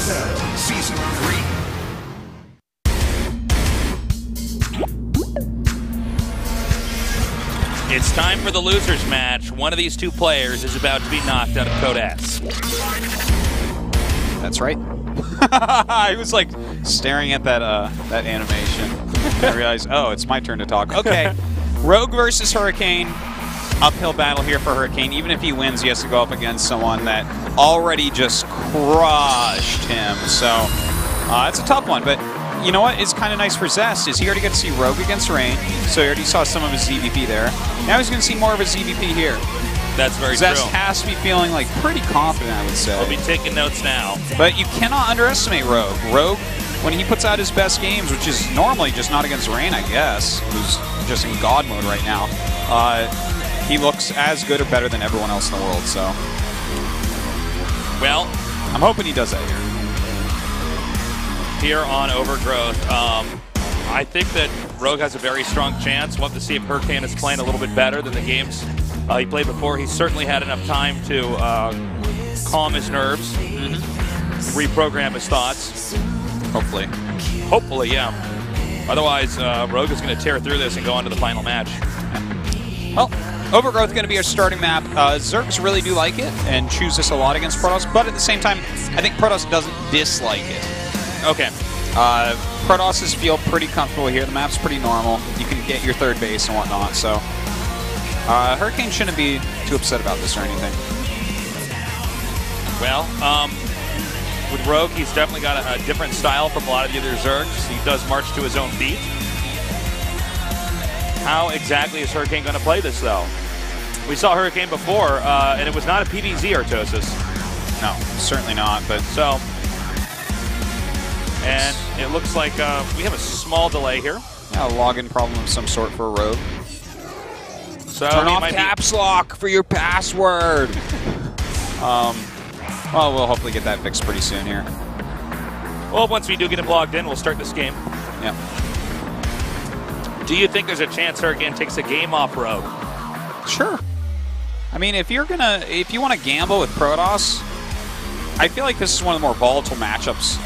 GSL Season 3. It's time for the losers match. One of these two players is about to be knocked out of Code S. That's right. I was like staring at that that animation. I realized, oh, it's my turn to talk. Okay, Rogue versus Hurricane. Uphill battle here for Hurricane. Even if he wins, he has to go up against someone that already just crushed him. So it's a tough one, but you know what is kind of nice for Zest is he already got to see Rogue against Rain, so he already saw some of his ZVP there. Now he's going to see more of his ZVP here. That's very Zest true. has to be feeling like pretty confident, I would say. We'll be taking notes now. But you cannot underestimate Rogue. Rogue, when he puts out his best games, which is normally just not against Rain, I guess, who's just in God mode right now, he looks as good or better than everyone else in the world. So, well, I'm hoping he does that here on Overgrowth. I think that Rogue has a very strong chance. We'll have to see if Hurricane is playing a little bit better than the games he played before. He certainly had enough time to calm his nerves, reprogram his thoughts. Hopefully. Hopefully, yeah. Otherwise, Rogue is going to tear through this and go on to the final match. Well, Overgrowth going to be our starting map. Zergs really do like it and choose this a lot against Protoss, but at the same time, I think Protoss doesn't dislike it. Okay. Protosses feel pretty comfortable here. The map's pretty normal. You can get your third base and whatnot, so Hurricane shouldn't be too upset about this or anything. Well, with Rogue, he's definitely got a different style from a lot of the other Zergs. He does march to his own beat. How exactly is Hurricane going to play this, though? We saw Hurricane before, and it was not a PvZ Artosis. No, certainly not, but so... And it looks like we have a small delay here. Yeah, a login problem of some sort for Rogue. So turn off caps lock for your password. Well, we'll hopefully get that fixed pretty soon here. Well, once we do get him logged in, we'll start this game. Yeah. Do you think there's a chance Hurricane takes a game off Rogue? Sure. I mean, if you want to gamble with Protoss, I feel like this is one of the more volatile matchups,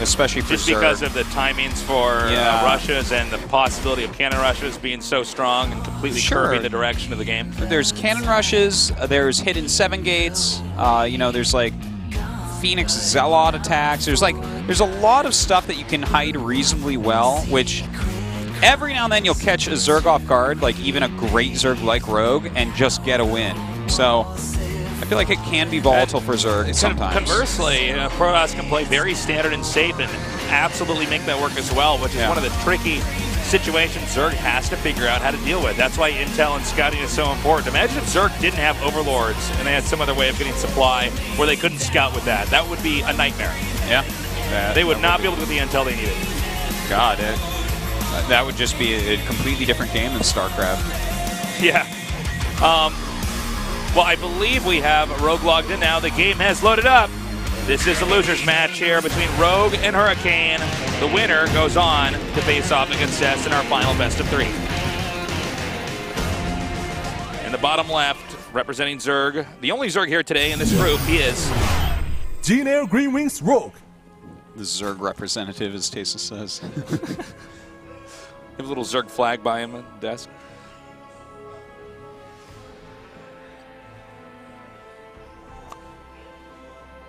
especially for just Zerg. because of the timings for rushes and the possibility of cannon rushes being so strong and completely curbing the direction of the game. There's cannon rushes, there's hidden 7 gates, you know, there's like Phoenix Zealot attacks. There's a lot of stuff that you can hide reasonably well, which every now and then you'll catch a Zerg off guard, like even a great Zerg like Rogue, and just get a win. So I feel like it can be volatile for Zerg sometimes. Conversely, Protoss can play very standard and safe and absolutely make that work as well, which is one of the tricky situations Zerg has to figure out how to deal with. That's why intel and scouting is so important. Imagine if Zerg didn't have overlords and they had some other way of getting supply where they couldn't scout with that. That would be a nightmare. Yeah. They would not be able to get the intel they needed. God, that would just be a completely different game than StarCraft. Yeah. Well, I believe we have Rogue logged in now. The game has loaded up. This is the losers match here between Rogue and Hurricane. The winner goes on to face off against S in our final best of 3. In the bottom left, representing Zerg, the only Zerg here today in this group, he is GNL Green Wings Rogue. The Zerg representative, as Tesa says. Have a little Zerg flag by him at the desk.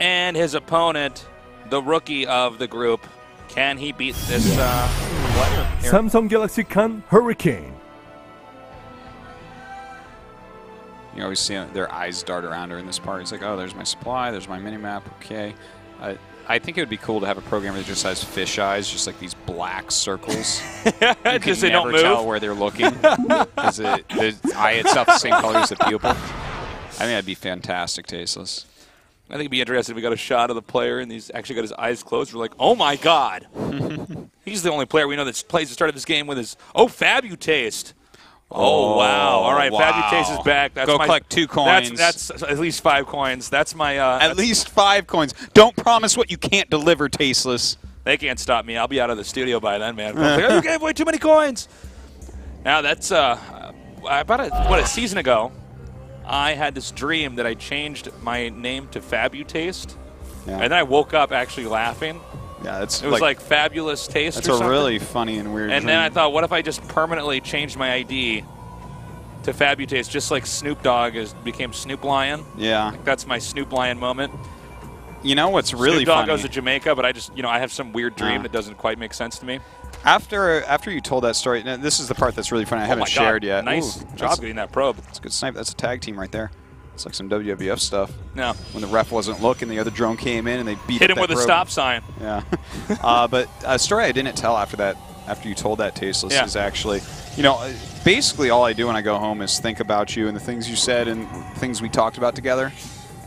And his opponent, the rookie of the group, can he beat this player? Samsung Galaxy Khan Hurricane. You always see their eyes dart around her in this part. It's like, oh, there's my supply, there's my minimap, okay. I think it would be cool to have a programmer that just has fish eyes, just like these black circles. Because they don't move. Tell where they're looking. Because the eye itself the same color as the pupil. I think that'd be fantastic, Tasteless. I think it'd be interesting if we got a shot of the player and he's actually got his eyes closed. We're like, oh my God. He's the only player we know that plays the start of this game with his, Fabutaste. Oh, wow. All right, wow. Fabutaste is back. Go collect 2 coins. That's at least 5 coins. That's my... at least 5 coins. Don't promise what you can't deliver, Tasteless. They can't stop me. I'll be out of the studio by then, man. Like, you gave away too many coins. Now, that's about a season ago, I had this dream that I changed my name to Fabutaste Yeah. And then I woke up actually laughing. Yeah, it was like fabulous taste. That's or a something. really funny and weird. And then I thought, what if I just permanently changed my ID to Fabutaste, just like Snoop Dogg became Snoop Lion? Yeah. Like that's my Snoop Lion moment. You know what's really Snoop Dogg funny? goes to Jamaica, but I just, I have some weird dream that doesn't quite make sense to me. After you told that story, now this is the part that's really funny. I haven't shared yet. Nice job getting that probe. That's a good snipe. That's a tag team right there. It's like some WWF stuff. No. When the ref wasn't looking, the other drone came in and they hit him with a stop sign. Yeah. But a story I didn't tell after you told that, Tasteless, is actually, basically all I do when I go home is think about you and the things you said and things we talked about together.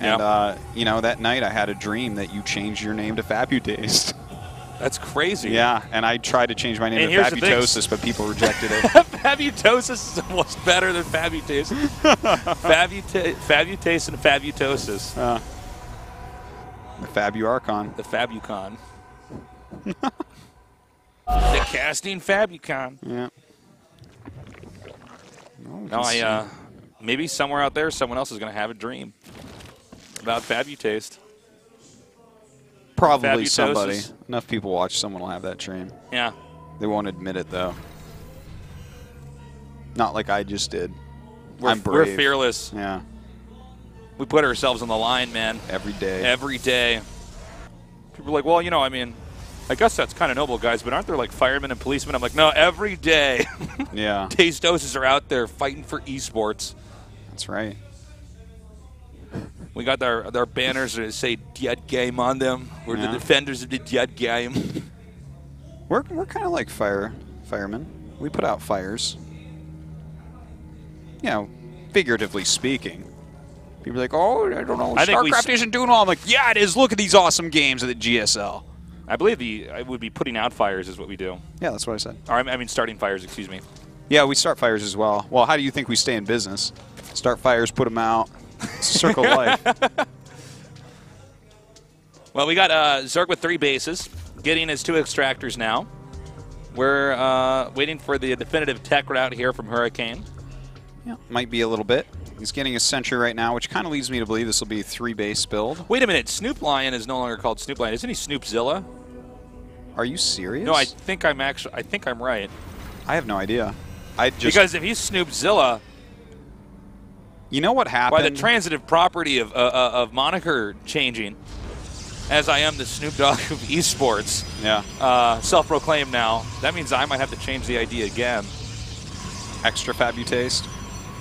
And, that night I had a dream that you changed your name to Fabutaste. That's crazy. Yeah, and I tried to change my name to Fabutosis, but people rejected it. Fabutosis is almost better than Fabutaste. Fabutaste and Fabutosis. The Fabu-Archon. The Fabucon. The casting Fabucon. Yeah. No, maybe somewhere out there, someone else is going to have a dream about Fabutaste. Probably somebody. Enough people watch, someone will have that dream. Yeah. They won't admit it, though. Not like I just did. I'm brave. We're fearless. Yeah. We put ourselves on the line, man. Every day. Every day. People are like, well, I guess that's kind of noble, guys, but aren't there like firemen and policemen? I'm like, no, every day. Yeah. Tastoses are out there fighting for esports. That's right. We got our banners that say Dead Game on them. We're the defenders of the Dead Game. We're kind of like firemen. We put out fires. Figuratively speaking. People are like, oh, I don't know. StarCraft isn't doing well. I'm like, yeah, it is. Look at these awesome games at the GSL. I believe I would be putting out fires is what we do. Yeah, that's what I said. Or I mean starting fires, excuse me. Yeah, we start fires as well. Well, how do you think we stay in business? Start fires, put them out. It's a circle of life. Well, we got Zerg with 3 bases, getting his 2 extractors now. We're waiting for the definitive tech route here from Hurricane. Yeah, might be a little bit. He's getting a sentry right now, which kind of leads me to believe this will be a 3-base build. Wait a minute, Snoop Lion is no longer called Snoop Lion. Isn't he Snoopzilla? Are you serious? No, I think I'm right. I have no idea. Because if he's Snoopzilla, you know what happened? By the transitive property of moniker changing, as I am the Snoop Dogg of esports, self-proclaimed now, that means I might have to change the ID again. Extra Fabutaste.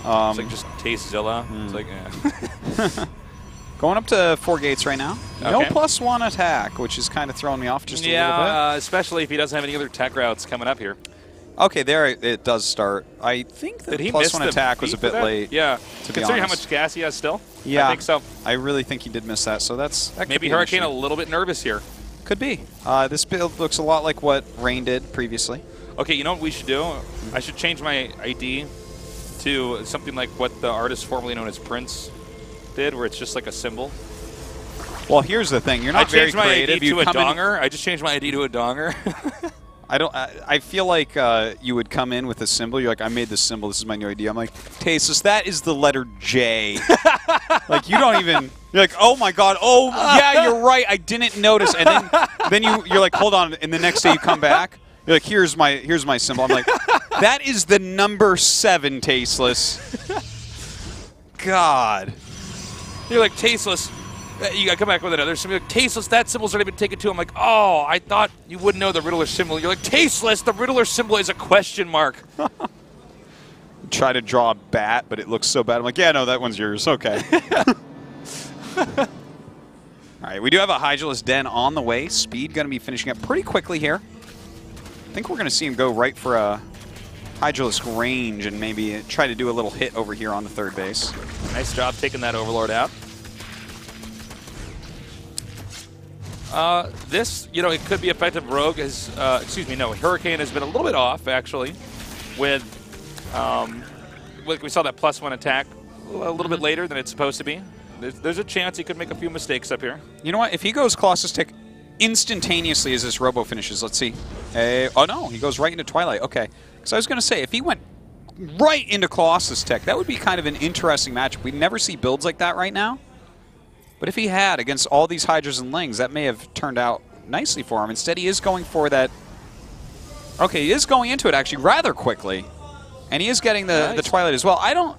It's like just Tastezilla. It's like, Going up to 4 gates right now. Okay. No +1 attack, which is kind of throwing me off just a little bit. Yeah, especially if he doesn't have any other tech routes coming up here. Okay, there it does start. I think the +1 attack was a bit late. Yeah, considering how honest. much gas he has still. Yeah, I think so. I really think he did miss that. So that maybe Hurricane a little bit nervous here. Could be. This build looks a lot like what Rain did previously. Okay, you know what we should do? I should change my ID to something like what the artist formerly known as Prince did, where it's just like a symbol. Well, here's the thing: you're not very creative. I changed my ID to a donger. I just changed my ID to a donger. I feel like you would come in with a symbol. You're like, I made this symbol. This is my new idea. I'm like, Tasteless, that is the letter J. Like, you don't even. You're like, oh my God. Oh yeah, you're right. I didn't notice. And then you're like, hold on. And the next day you come back. You're like, here's my symbol. I'm like, that is the number 7, Tasteless. God. You're like, Tasteless. You gotta come back with another symbol. Like, Tasteless, that symbol's already been taken too. I'm like, oh, I thought you wouldn't know the Riddler symbol. You're like, Tasteless, the Riddler symbol is a question mark. Try to draw a bat, but it looks so bad. I'm like, yeah, no, that one's yours. Okay. All right, we do have a Hydralisk Den on the way. Speed going to be finishing up pretty quickly here. I think we're going to see him go right for a Hydralisk range and maybe try to do a little hit over here on the 3rd base. Nice job taking that Overlord out. This, it could be effective. Rogue is, Hurricane has been a little bit off, actually, with we saw that +1 attack a little bit later than it's supposed to be. There's a chance he could make a few mistakes up here. You know what? If he goes Colossus Tick instantaneously as this Robo finishes, let's see. Oh, no, he goes right into Twilight. Okay. So I was going to say, if he went right into Colossus Tech, that would be kind of an interesting matchup. We never see builds like that right now. But if he had against all these Hydras and Lings, that may have turned out nicely for him. Instead, he is going for that. Okay, he is going into it actually rather quickly. And he is getting the Twilight as well. I don't...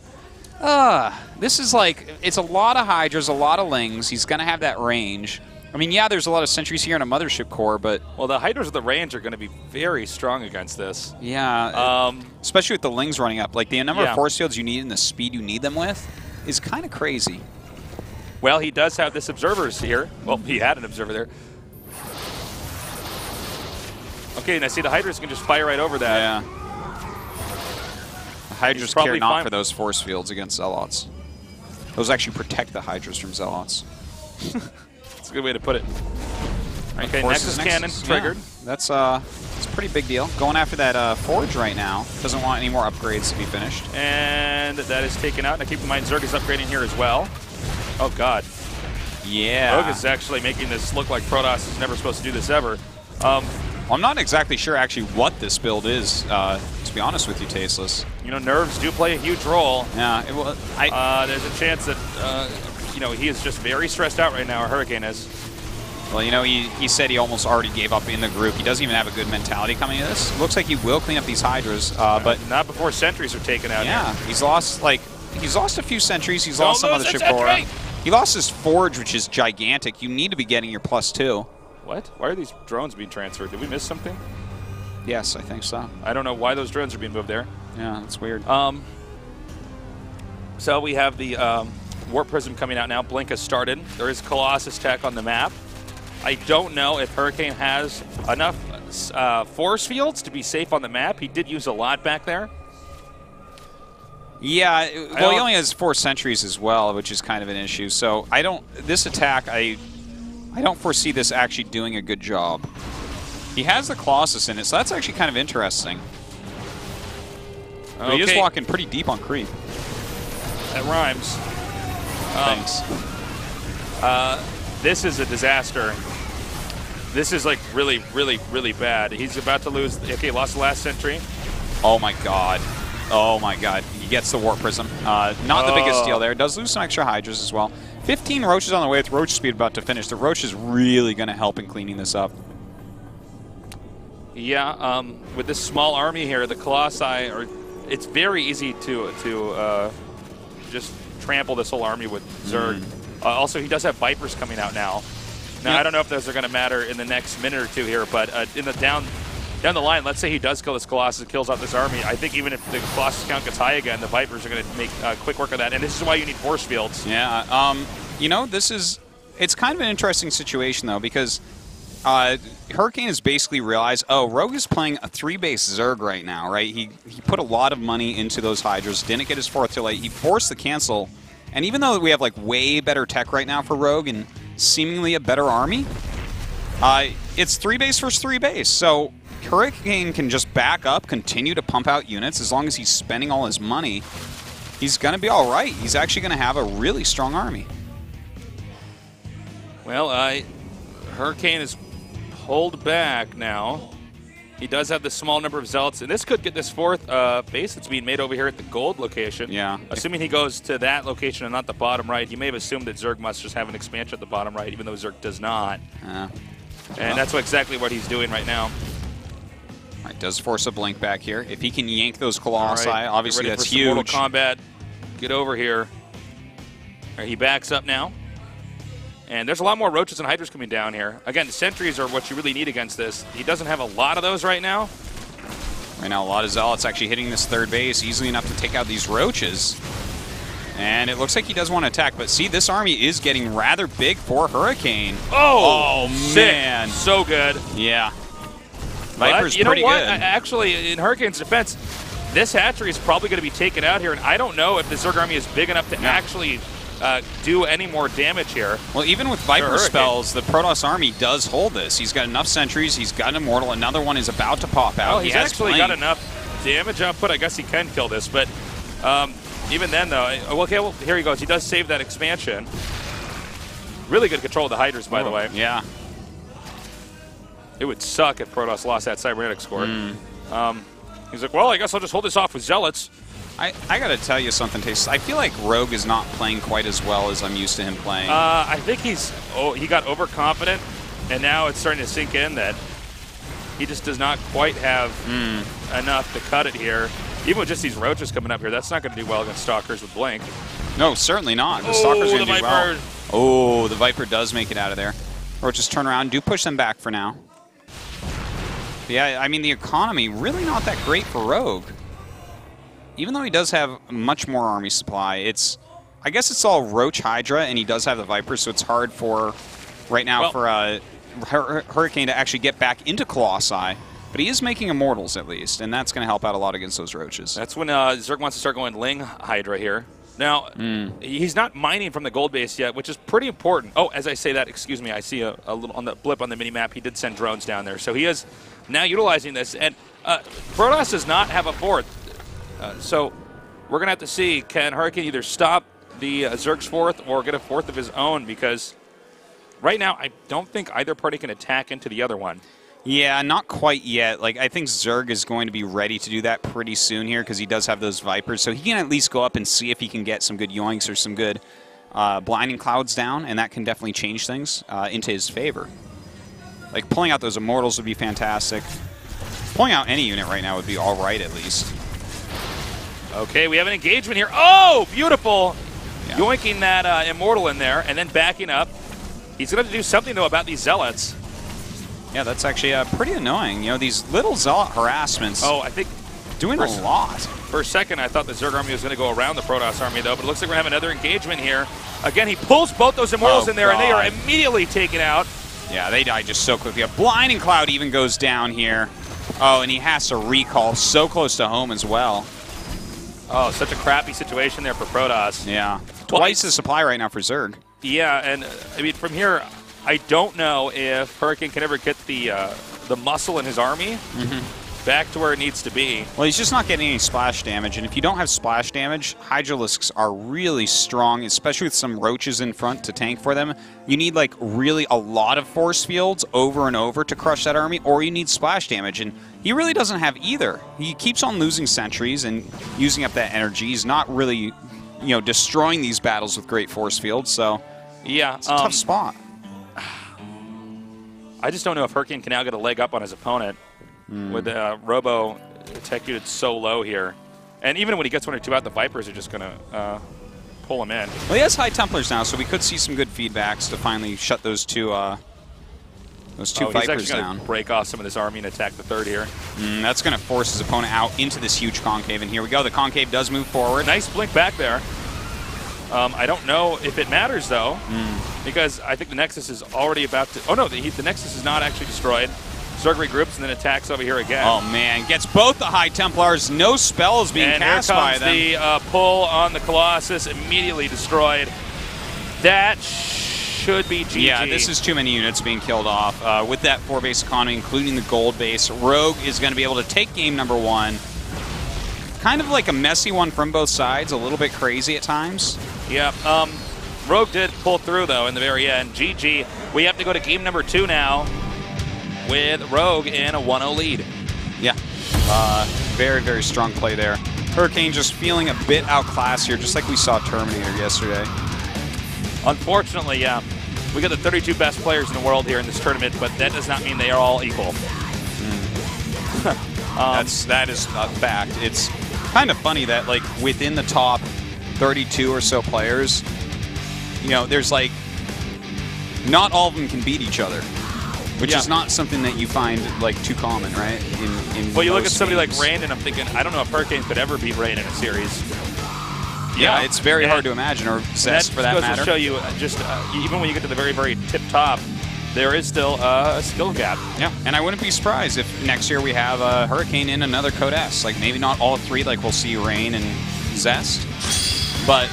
this is like... It's a lot of Hydras, a lot of Lings. He's going to have that range. I mean, yeah, there's a lot of sentries here in a Mothership core, but... Well, the Hydras with the range are going to be very strong against this. Yeah. Especially with the Lings running up. Like, the number of force fields you need and the speed you need them with is kind of crazy. Well, he does have this Observers here. Well, he had an Observer there. Okay, and I see the Hydras can just fire right over that. Yeah. The Hydras care not for those force fields against Zealots. Those actually protect the Hydras from Zealots. That's a good way to put it. Right, okay, Nexus Cannon triggered. Yeah, that's a pretty big deal. Going after that Forge right now. Doesn't want any more upgrades to be finished. And that is taken out. Now keep in mind, Zerg is upgrading here as well. Oh, God. Yeah. Rogue is actually making this look like Protoss is never supposed to do this ever. I'm not exactly sure actually what this build is, to be honest with you, Tasteless. You know, nerves do play a huge role. Yeah. There's a chance that, you know, he is just very stressed out right now, or Hurricane is. Well, you know, he said he almost already gave up in the group. He doesn't even have a good mentality coming into this. Looks like he will clean up these Hydras, but... Not before sentries are taken out. Yeah, here. he's lost a few sentries. He's lost some Mothership core. He lost his Forge, which is gigantic. You need to be getting your +2. What? Why are these drones being transferred? Did we miss something? Yes, I think so. I don't know why those drones are being moved there. Yeah, that's weird. So we have the Warp Prism coming out now. Blink has started. There is Colossus tech on the map. I don't know if Hurricane has enough force fields to be safe on the map. He did use a lot back there. Yeah, well, he only has 4 sentries as well, which is kind of an issue. So this attack, I don't foresee this actually doing a good job. He has the Colossus in it, so that's actually kind of interesting. But he is walking pretty deep on creep. That rhymes. Thanks. This is a disaster. This is like really, really, really bad. He's about to lose. Okay, lost the last sentry. Oh my god. Oh my god. He gets the Warp Prism. Not the biggest deal there. Does lose some extra Hydras as well. 15 Roaches on the way with Roach Speed about to finish. The Roach is really going to help in cleaning this up. Yeah, with this small army here, the Colossi it's very easy to just trample this whole army with Zerg. Also, he does have Vipers coming out now. Now, I don't know if those are going to matter in the next minute or two here, but in the down the line, let's say he does kill this Colossus and kills out this army. I think even if the Colossus count gets high again, the Vipers are going to make quick work of that, and this is why you need force fields. Yeah, you know, it's kind of an interesting situation, though, because Hurricane has basically realized, oh, Rogue is playing a 3-base Zerg right now, right? He put a lot of money into those Hydras, didn't get his 4th till late. He forced the cancel, and even though we have like way better tech right now for Rogue and seemingly a better army, it's 3-base versus 3-base. So Hurricane can just back up, continue to pump out units as long as he's spending all his money. He's going to be all right. He's actually going to have a really strong army. Well, Hurricane is pulled back now. He does have the small number of Zealots, and this could get this 4th base that's being made over here at the gold location. Yeah. Assuming he goes to that location and not the bottom right, you may have assumed that Zerg must just have an expansion at the bottom right, even though Zerg does not. And that's exactly what he's doing right now. All right, does force a blink back here. If he can yank those Colossi, right, obviously that's huge. Mortal Kombat. Get over here. Right, he backs up now. And there's a lot more Roaches and Hydras coming down here. Again, the sentries are what you really need against this. He doesn't have a lot of those right now. Right now, a lot of Zealots actually hitting this 3rd base easily enough to take out these Roaches. And it looks like he does want to attack. But see, this army is getting rather big for Hurricane. Oh man. So good. Yeah. Viper's you know pretty what? good. Actually, in Hurricane's defense, this hatchery is probably going to be taken out here. And I don't know if the Zerg army is big enough to actually do any more damage here. Well, even with Viper spells, the Protoss army does hold this. He's got enough sentries. He's got an Immortal. Another one is about to pop out. Oh, he's actually got enough damage output. I guess he can kill this. But even then, though, okay, well, here he goes. He does save that expansion. Really good control of the Hydras, by the way. Yeah. It would suck if Protoss lost that cybernetic score. He's like, well, I guess I'll just hold this off with Zealots. I gotta tell you something, Taste. I feel like Rogue is not playing quite as well as I'm used to him playing. I think he got overconfident, and now it's starting to sink in that he just does not quite have enough to cut it here. Even with just these roaches coming up here, that's not going to do well against Stalkers with Blink. No, certainly not. The Stalker's going to do well. Oh, the Viper does make it out of there. Roaches turn around, do push them back for now. But yeah, I mean, the economy, really not that great for Rogue. Even though he does have much more army supply, I guess it's all Roach Hydra, and he does have the Viper, so it's hard for, right now, for Hurricane to actually get back into Colossi. But he is making Immortals, at least, and that's going to help out a lot against those Roaches. That's when Zerg wants to start going Ling Hydra here. Now, he's not mining from the gold base yet, which is pretty important. Oh, as I say that, excuse me, I see a little on the blip on the mini-map. He did send drones down there. So he is now utilizing this. And Protoss does not have a fourth. So we're going to have to see, can Hurricane either stop the Zerg's fourth or get a fourth of his own? Because right now, I don't think either party can attack into the other one. Yeah, not quite yet. Like, I think Zerg is going to be ready to do that pretty soon here because he does have those Vipers. So he can at least go up and see if he can get some good yoinks or some good blinding clouds down, and that can definitely change things into his favor. Like, pulling out those Immortals would be fantastic. Pulling out any unit right now would be all right, at least. Okay, we have an engagement here. Oh, beautiful! Yeah. Yoinking that Immortal in there and then backing up. He's going to do something, though, about these Zealots. Yeah, that's actually pretty annoying. You know, these little Zealot harassments. Oh, I think doing a lot. For a second, I thought the Zerg army was going to go around the Protoss army, though, but it looks like we're going to have another engagement here. Again, he pulls both those Immortals in there, and they are immediately taken out. Yeah, they die just so quickly. A Blinding Cloud even goes down here. Oh, and he has to recall so close to home as well. Oh, such a crappy situation there for Protoss. Yeah. Twice the supply right now for Zerg. Yeah, and I mean, from here, I don't know if Hurricane can ever get the muscle in his army back to where it needs to be. Well, he's just not getting any splash damage, and if you don't have splash damage, Hydralisks are really strong, especially with some Roaches in front to tank for them. You need, like, really a lot of force fields over and over to crush that army, or you need splash damage, and he really doesn't have either. He keeps on losing sentries and using up that energy. He's not really, you know, destroying these battles with great force fields, so yeah, it's a tough spot. I just don't know if Hurricane can now get a leg up on his opponent with Robo tech unit so low here. And even when he gets one or two out, the Vipers are just going to pull him in. Well, he has High Templars now, so we could see some good feedbacks to finally shut those two Vipers down. He's actually going to break off some of this army and attack the third here. That's going to force his opponent out into this huge concave, and here we go. The concave does move forward. Nice blink back there. I don't know if it matters, though, because I think the Nexus is already about to... Oh, no, the Nexus is not actually destroyed. Zerg regroups and then attacks over here again. Oh, man. Gets both the High Templars. No spells being cast by them. And here comes the pull on the Colossus, immediately destroyed. That should be GG. Yeah, this is too many units being killed off. With that 4-base economy, including the gold base, Rogue is going to be able to take game number 1. Kind of like a messy one from both sides, a little bit crazy at times. Yeah, Rogue did pull through, though, in the very end. GG. We have to go to game number 2 now with Rogue in a 1-0 lead. Yeah, very, very strong play there. Hurricane just feeling a bit outclassed here, just like we saw Terminator yesterday. Unfortunately, yeah. We got the 32 best players in the world here in this tournament, but that does not mean they are all equal. That is a fact. It's kind of funny that, like, within the top 32 or so players, you know, there's like, not all of them can beat each other, which is not something that you find like too common, right? Well, you look at somebody like Rain, and I'm thinking, I don't know if Hurricane could ever beat Rain in a series. Yeah, it's very hard to imagine, or Zest for that matter. That goes to show you, just even when you get to the very, very tip top, there is still a skill gap. Yeah, and I wouldn't be surprised if next year we have a Hurricane in another Code S. Like, maybe not all three, like we'll see Rain and Zest. But,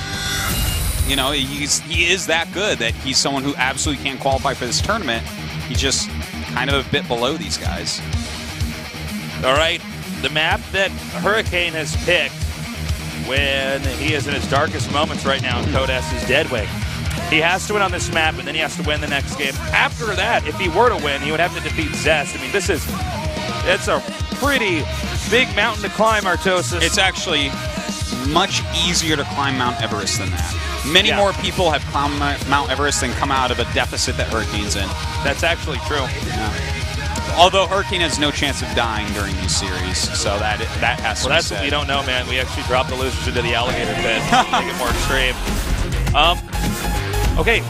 you know, he is that good that he's someone who absolutely can't qualify for this tournament. He's just kind of a bit below these guys. All right, the map that Hurricane has picked when he is in his darkest moments right now in Code S is Deadwing. He has to win on this map, and then he has to win the next game. After that, if he were to win, he would have to defeat Zest. I mean, it's a pretty big mountain to climb, Artosis. It's actually much easier to climb Mount Everest than that. Many more people have climbed Mount Everest than come out of a deficit that Hurricane's in. That's actually true. Yeah. Although Hurricane has no chance of dying during these series, so that has to be that's said. what we don't know, man. We actually dropped the losers into the alligator pit. Make it more extreme. Okay.